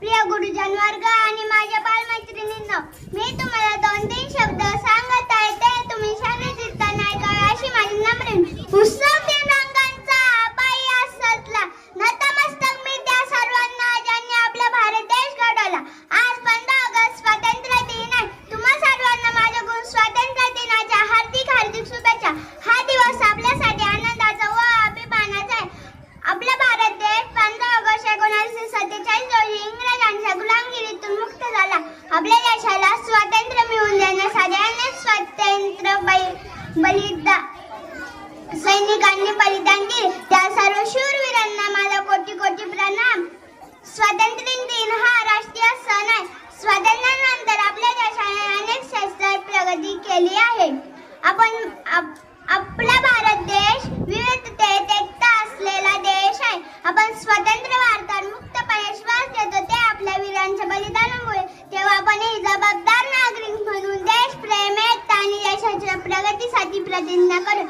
प्रिय गुरुजन वर्ग आणि माझ्या बालमैत्रिणींनो, मी तुम्हाला 2-3 शब्द सांगत आहे, ते तुम्ही शांतचित्ताने ऐकावे अशी माझी नम्र उत्सव रंगांचा पाया सजला. नतमस्तक मी त्या सर्वांना ज्यांनी आपला भारत देश घडवला. आज 15 ऑगस्ट स्वातंत्र्य दिन आहे. तुम्हा सर्वांना माझ्याकडून स्वातंत्र्य दिनाच्या हार्दिक शुभेच्छा. हा दिवस आपल्यासाठी आनंदाचा व अभिमानाचा आहे. आपला भारत देश 15 ऑगस्ट 1947 रोजी इंग्रजांच्या गुलामगिरीतून मुक्त झाला. आपल्या देशाला स्वातंत्र्य मिळवून देण्यासाठी अनेक सैनिकांनी बलिदान दिले. त्या सर्व शूरवीरांना माझा कोटी कोटी प्रणाम. स्वातंत्र्य दिन हा राष्ट्रीय सण आहे. स्वातंत्र्यानंतर आपल्या देशाने अनेक शैक्षणिक प्रगती केली आहे. आपला भारत देश विविधतेत एकता असलेला देश आहे. आपण स्वतंत्र भारतात मुक्तपणे श्वास घेतो ते आपल्या वीरांच्या बलिदानामुळे. तेव्हा आपण ही जबाबदार नागरिक म्हणून देशप्रेम, एकता आणि देशाच्या प्रगतीसाठी प्रतिज्ञा करू.